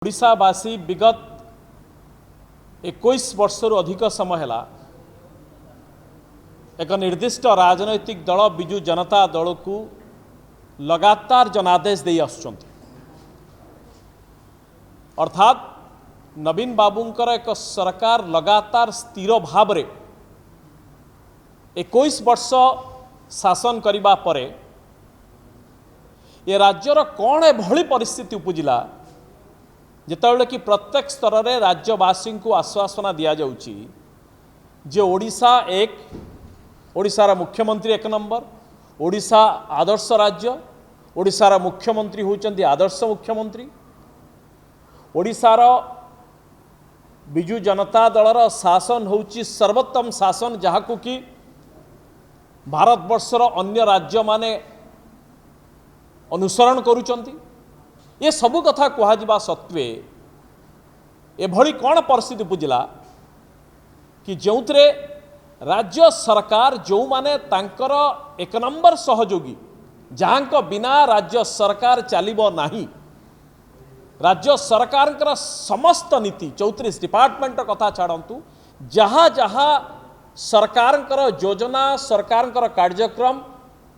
ओडिशावासी विगत 21 वर्षर अधिक समय है एक निर्दिष्ट राजनैतिक दल बिजु जनता दल को लगातार जनादेश दे आसुचंती। अर्थात नवीन बाबूंकर एक सरकार लगातार स्थिर भाव रे 21 वर्ष शासन करिबा परे ये राज्यर कौन एभली परिस्थिति उपजिला जितेबाला कि प्रत्येक स्तर में राज्यवासी को आश्वासना दि जाउची जे ओडिशा एक ओडिशार मुख्यमंत्री एक नंबर ओडिशा आदर्श राज्य ओडिशार मुख्यमंत्री होचंती आदर्श मुख्यमंत्री ओडिशार बिजु जनता दलर शासन होची सर्वोत्तम शासन जहाकू कि भारतवर्षर अन्य राज्य माने अनुसरण करुचंती। ये सबू कथा कहवा सत्वे एभली कौन परिस्थिति बुझला कि जो राज्य सरकार जो माने तांकर एक नंबर सहयोगी जहां बिना राज्य सरकार चलिबो नाही राज्य सरकार समस्त नीति 34 डिपार्टमेंट कथा छाड़ू जहाँ जहाँ सरकार योजना सरकार कार्यक्रम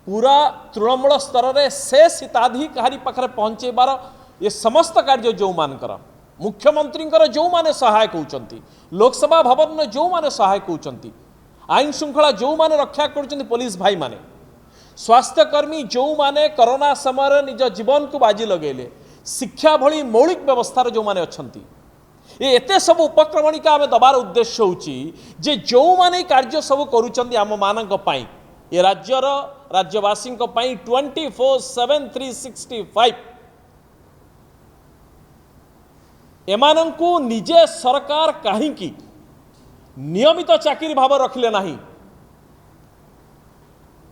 पूरा तृणमूल स्तर में शेष हिताधिकारी पाखे पहुँचेबार ये समस्त कार्य जो मानकर मुख्यमंत्री जो माने सहायक होती लोकसभा भवन में जो माने सहायक होती आईन श्रृंखला जो माने रक्षा कर पुलिस भाई माने स्वास्थ्यकर्मी जो माने कोरोना समय निज जीवन को बाजी लगेले शिक्षा भली मौलिक व्यवस्था जो माने अच्छंती ये एते सब उपक्रमणिका आम दबार उद्देश्य होची जे जो माने कार्य सब करूचंती आम मानक पई ये राज्यर राज्यवासी 24/7 365 एमानंकु निजे सरकार कहीं नियमित चाकरी भाव रखिले नहीं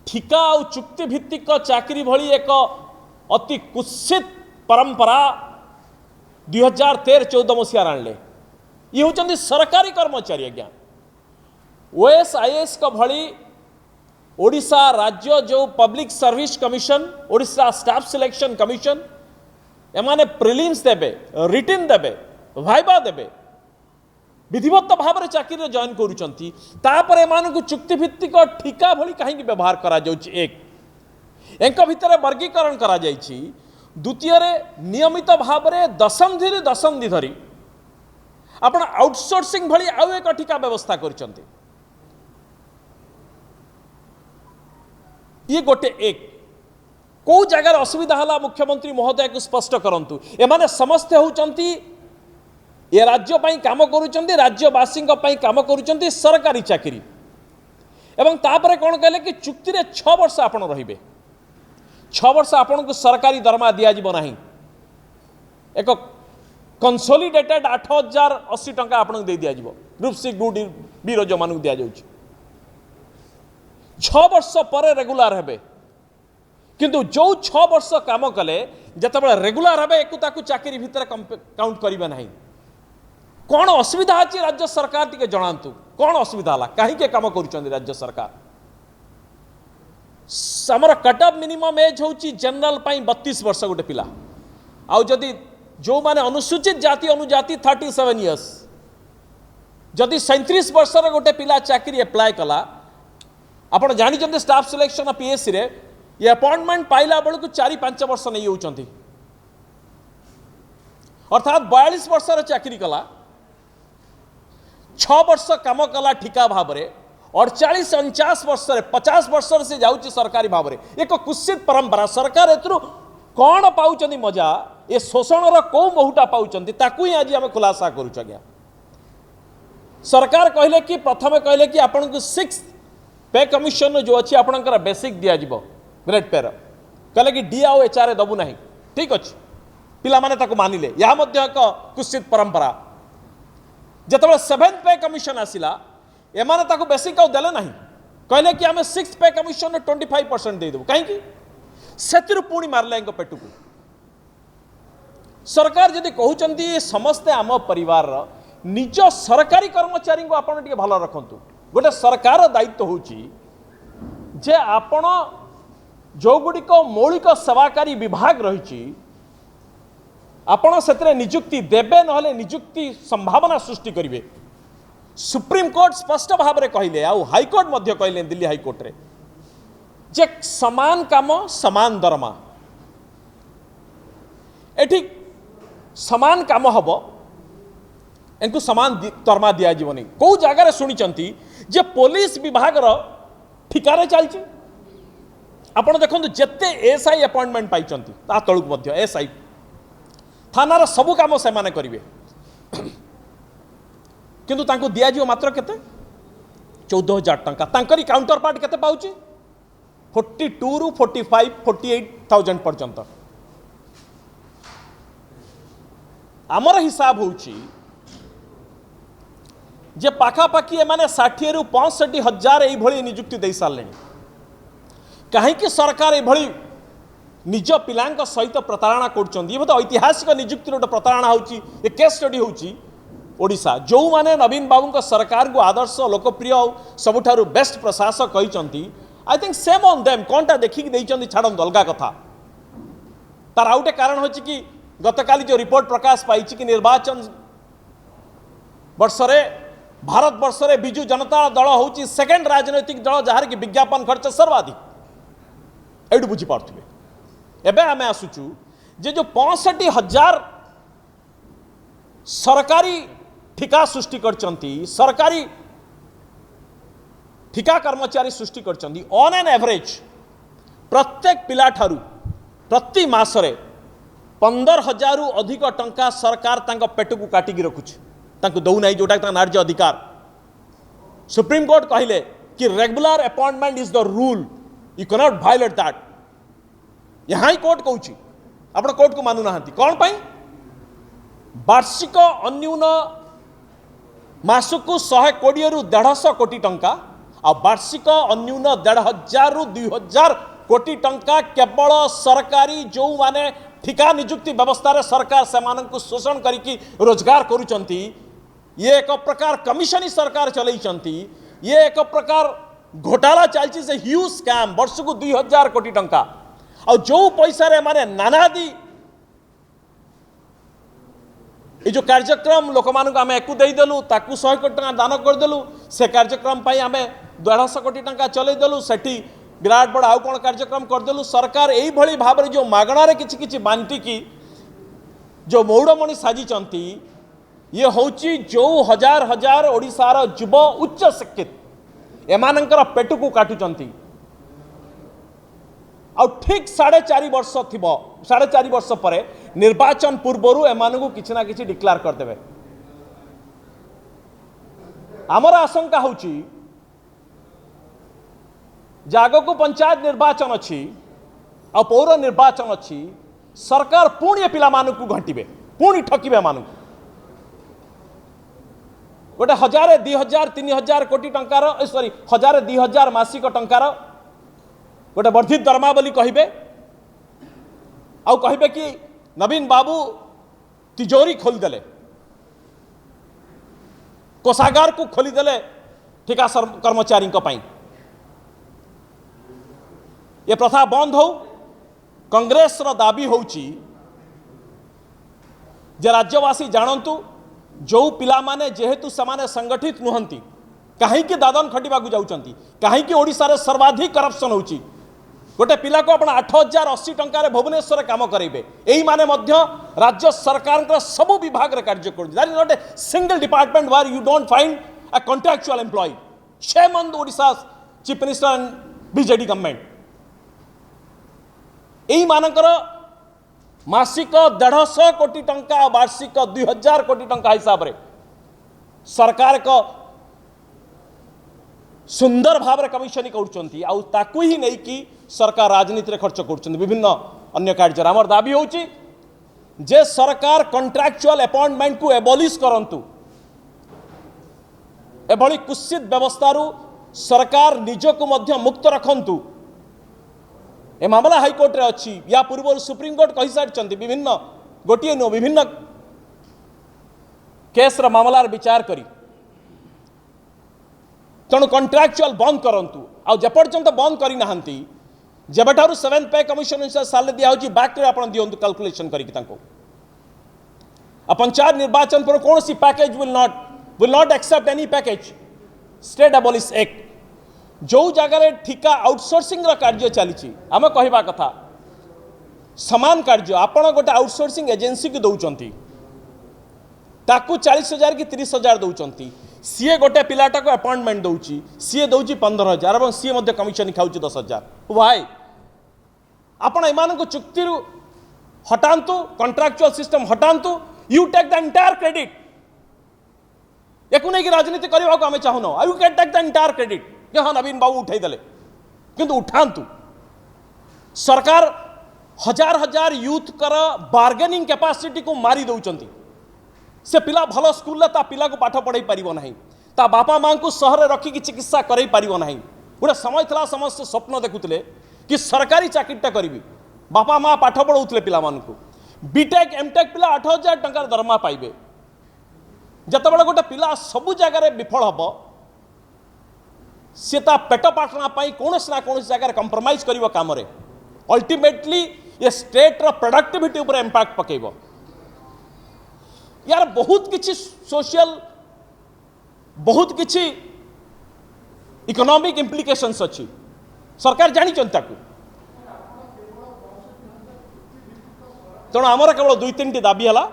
ठिका और चुक्ति भित्तिक चाकरी भली एक अति कुत्सित परंपरा 2013-14 मसीह आणले ये होचंदी सरकारी कर्मचारी आज्ञा OSIS भली ओडिशा राज्य जो public service commission Odisha staff selection commission एमाने प्रिलिम्स देबे रिटन देबे वाइवा देबे विधिवत भाव में चाकरी जॉइन करुचंती तापर एमानकु चुक्ति भित्तिक ठिका भली कहीं व्यवहार करा जाउची एक भितर वर्गीकरण करा जाइछि द्वितीय नियमित भाव में दशंधि धरी आपण आउटसोर्सिंग भली आउ एक ठिका व्यवस्था करुचंती ये गोटे एक कौ जगार असुविधा है मुख्यमंत्री महोदय को स्पष्ट करंतु एमाने समस्ते होचंती ये राज्य पाई काम करुचंती राज्यवासी काम करुचंती सरकारी चाकरी एवं तापरे कौन कहले कि चुक्ति रे 6 वर्ष आपण रहिबे 6 वर्ष आपण को सरकारी दरमा दिया जिवो नाही एक कंसोलिडेटेड 8080 टंका आपण दे दिया जिवो ग्रुप सी गुड बीरो जो मानु दिया जाउची 6 वर्ष पर रेगुलर हेबे किंतु जो 6 वर्ष काम कले जतबे रेगुलर हेबे एकु ताकु चाकरी भितर काउंट करिबे नाही कौन असुविधा अछि राज्य सरकार टिके जणांतु कौन असुविधा हला काहे के काम करूचंदी राज्य सरकार हमर कट ऑफ मिनिमम एज होची जनरल पई 32 वर्ष गोटे पिला आउ जदी जो माने अनुसूचित जाति अनुजाति 37 इयर्स जदी 37 वर्ष रे गोटे पिला चाकरी अप्लाई कला आपण जानि जंदे स्टाफ सिलेक्शन पीएससी रे ये अपॉइंटमेंट पाइला बेलू 4-5 वर्ष नहीं होचंती अर्थात 42 वर्ष रे चाकरी कला 6 वर्ष काम कला ठिका भाव में 48-49 वर्ष 50 वर्ष से जाउची सरकारी भाव में एक कुत्सित परंपरा सरकार एथरु कौन पाउचंदी मजा ये शोषण को बहुटा पाउचंदी ताकू ही आज आम खुलासा करूछ आज्ञा सरकार कहले कि प्रथम कहले कि आपन को 6 पे कमिशन जो अच्छी आपंकर बेसिक दि जाव ग्रेड पेर कहले कि डी आउ एचआर दबू ना ठीक अच्छे पिला माने ताको मानिले यह एक कुत्सित परंपरा जिते 7th पे कमिशन आसिला एमाने ताको बेसिक आउ देले नहीं कहले कि आम 6th पे कमिशन 25% देदेबू कहीं से पुणी मारले पेटू को सरकार जदि कहते समस्ते आम परिवार निज सरकारी कर्मचारी को आपण टिके भल रखंतु गोटे सरकार दायित्व होची जे आपण जो गुड़िक मौलिक सेवाकारी विभाग रही आपण से निजुक्ति देवे ना निजुक्ति संभावना सृष्टि करेंगे। सुप्रीम कोर्ट स्पष्ट भाव में कहले आउ हाईकोर्ट मध्य कहले दिल्ली हाईकोर्ट रे जे समान काम समान दरमा एठी समान काम हम इनको समान दरमा दिया जीवनी कौ जगार शुणी जे पुलिस विभाग ठिकारे चलती आपण देखो जिते एसआई अपॉइंटमेंट पाई तलुक मध्य एसआई थानार सबू काम से माने करेंगे किंतु तांको दिया जीव मात्र केते 14,000 टंका तांकरी काउंटर पार्ट केते पाउची 42 रु 45 48,000 पर्यंत आमर हिसाब होउची जे पाखापाखी एमाने 60 रु 65,000 एई भली नियुक्ति दे सारले कहीं कि सरकार एभली निज पिलांक सहित प्रतारणा करछंदी ये ऐतिहासिक नियुक्ति गोटे प्रतारणा होउची ए केस स्टडी होउची ओडिशा जो माने नवीन बाबू सरकार को आदर्श लोकप्रिय सबुठारु बेस्ट प्रशासक कहते I think same on them कौनटा देखिक देइचंदी छाड़ अलगा कथा तार आउटे कारण होची कि गतकाली जो रिपोर्ट प्रकाश पाई कि निर्वाचन वर्षरे भारत वर्षरे बिजु जनता दल होची सेकेंड राजनैतिक दल जहार कि विज्ञापन खर्च सर्वाधिक एडु बुझी पार्थुबे एबे आमे आसुचु जे जो 65,000 सरकारी ठिका सृष्टि करचंती सरकारी ठिका कर्मचारी सृष्टि करचंती ऑन एन एवरेज प्रत्येक पिला ठारू प्रति मासरे 15,000 रु अधिक टंका सरकार तांको पेट को काटिकी रखुछ तांको दउ नाही जोटा तांको नार्य अधिकार सुप्रीम कोर्ट कहले कि regular appointment is the rule you can not violate that यहाँ ही कोर्ट कहूँ आप कोर्ट को मानु ना कौन पाई वार्षिक अन्यून मासकु 120 रु 150 कोटी टंका आ वार्षिक अन्यून 1,500 रु 2,000 कोटी टंका केवल सरकारी जो माने ठिका नियुक्ति व्यवस्था रे सरकार से मानक शोषण करिकी रोजगार करुचंती ये एक प्रकार कमिशन सरकार चलैचंती ये एक प्रकार घोटाला चलती से ह्यूज स्कैम वर्ष को 2,000 कोटी टंका और जो पैसा रे माने नानादी ये जो कार्यक्रम लोक मानक आम एक देदेलु ताकू 100 कोटी टंका दान करदेलु से कार्यक्रम पाई आम 150 कोटी टंका चलईदेलु सेठी विराट बड़ आउ कौन कार्यक्रम करदेलु सरकार यही भली भाव में जो मागणार किछि किछि बांटिकी जो मौड़मणि साजिचंती ये होची जो हजार हजार ओडिशार युव उच्च शिक्षित एमानंकर पेट को काटुचंती आ ठीक 4.5 वर्ष थी 4.5 वर्ष पर निर्वाचन पूर्व एमानकु किछि ना किछि डिक्लेयर करदेबे आमर आशंका होची जागको पंचायत निर्वाचन अच्छी आ पौर निर्वाचन अच्छी सरकार पुणी पिला मानकु घंटिबे पुणी ठकिबे मानकु गोटे 1,000 2,000 3,000 कोटी टंकार सॉरी 1,000 2,000 मासिक टंकार गोटे वर्धित दरमा बोली कहिबे आउ कहिबे कि नवीन बाबू तिजोरी खोलीदेले कोषागार को खोलीदेले ठिका कर्मचारी ये प्रथा बंद हो कांग्रेस रो दाबी होउची जे राज्यवासी जानतु जो पिला माने जेहेतु समाने संगठित नुहंती कहीं दादन खटिबा को जाउचंती कहीं ओडिशा रे सर्वाधिक करप्शन होउची गोटे पिला को अपन 8,080 टंका भुवनेश्वर काम करेंगे यही माने मध्य राज्य सरकार सबू विभाग रे कार्य कर that is not a single department where you don't find a contractual employee shame on the Odisha chief minister and BJD government यही मानकर मासिक 150 कोटी टंका वार्षिक 2,000 कोटी टंका हिसाब रे सरकार को सुंदर भाव में कमिशन करछंती आउ ताकू ही नहीं कि सरकार राजनीति रे खर्च करछंती विभिन्न अन्य कार्य आमर दाबी होची जे सरकार कॉन्ट्रैक्चुअल अपॉइंटमेंट को एबॉलिश करंतु एभली कुत्सित व्यवस्था सरकार निजको मध्य मुक्त रखंतु ए मामला हाईकोर्ट रे अच्छी या पूर्व सुप्रीम कोर्ट कही सारी विभिन्न गोटे नो विभिन्न केस मामलार विचार करी तेणु कॉन्ट्रैक्चुअल बंद करंतु आ जेपर्यंत बंद करी नाहंती जेबेठारु 7th पे कमिशन अनुसार साल दिया होची बैक रे आपण दियंतु कैलकुलेशन करिक तांको पंचायत निर्वाचन पर कौन सी package will not accept any package state abolish act जो जगह ठिका आउटसोर्सिंग कार्य चली आम कहवा कथा समान कार्य आपण गोटे आउटसोर्सिंग एजेंसी की दौरान ताकू 40,000 कि 30,000 दौरान सीए गोटे पिलाटा को अपॉइंटमेंट दौची सीए दौची 15,000 और सीए कमिशन खाऊ 10,000 वाई आपण एमान को चुक्ति हटातु कॉन्ट्रैक्चुअल सिस्टम हटातु you take the entire credit या नहीं राजनीति करने को आम चाहून you can take the entire credit हाँ नवीन बाबू उठेदेले किंतु उठातु सरकार हजार हजार यूथ कर बार्गेनिंग कैपेसिटी को मारी दौरान से पिला भल स्कूल ता पिला को पाठ पढ़ाई पारिबो नहीं ता बापा माँ को सहर रखिकी चिकित्सा करई पारिबो नहीं गोटे समय था समस्त स्वप्न देखुले कि सरकारी चाकरीटा करी बापा माँ पाठ पढ़ाऊले पिला मानकु बीटेक एमटेक पिला 8,000 टंकार दरमा पाइबे जतबेले गोटे पिला सबु जगार विफल हम सी पेट पाटना कौन ना कौन जगह कंप्रोमाइज कर काम अल्टीमेटली ये स्टेट प्रोडक्टिविटी उपर इंपैक्ट पकेब यार बहुत किछि सोशल बहुत किछि इकोनॉमिक इम्प्लिकेशंस अच्छी सरकार जानी ताकू तेणु आमर केवल 2-3 दाबी है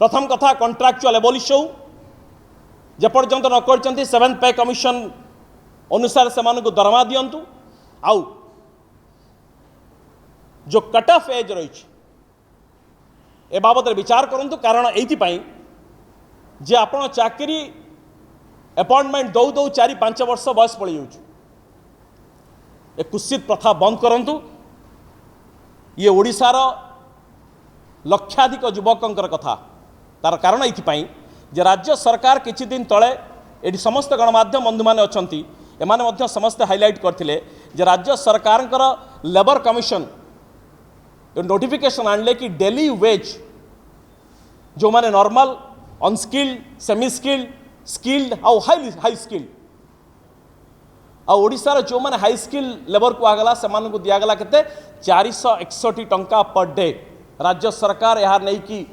प्रथम कथा कॉन्ट्रैक्चुअल एबॉलिश हो जेपर्यंत न कर 7th पे कमिशन अनुसार से मानक दरमा दिंतु आउ जो कट ऑफ एज रही ए बाबद विचार करूँ कारण ये जे आपण चाकरी अपॉइंटमेंट दौ दौ 4-5 वर्ष बयस पड़ ए कुत्सित प्रथा बंद करूँ ये ओडिशार लक्षाधिक युवकर कथा तार कारण ये जे राज्य सरकार किछि दिन तले ये समस्त गणमाध्यम बंधु मैंने अच्छा एमाने समस्ते हाइलाइट करते जे राज्य सरकार लेबर कमिशन नोटिफिकेशन आणले कि डेली वेज जो माने normal unskilled semi skilled skilled आउ हाई स्किल्ड ओडिशार जो माने हाई स्किल्ड लेबर को आगला से मानक दियागला केते 461 टंका पर डे राज्य सरकार यार नहीं कि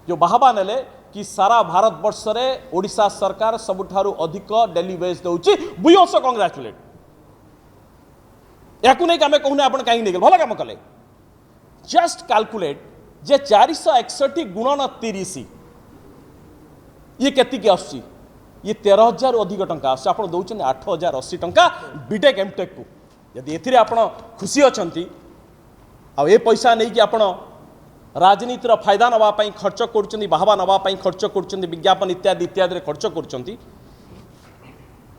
जो बाहबा नेले कि सारा भारत वर्ष रे ओडिशा सरकार सबुठारु अधिक डेली वेज दउची वी आल्सो कांग्रेचुलेट याकु नहीं आम कहूने आपण कहीं नहीं भल काम कले जस्ट कैलकुलेट जे 461 गुणन 30 ये केतिकी आसी ये 13,000 अधिक टंका आस आप दौरान 8,080 टंका बीटेक एमटेक को यदि एथिरे आपण खुशी अछंती आ ए पैसा नहीं कि आपण राजनीतिर फायदा नवापाई खर्च कर बाहबा नवापाई खर्च कर विज्ञापन इत्यादि इत्यादि खर्च कर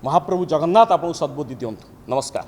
महाप्रभु जगन्नाथ आपको सद्बुद्धि दिंतु नमस्कार।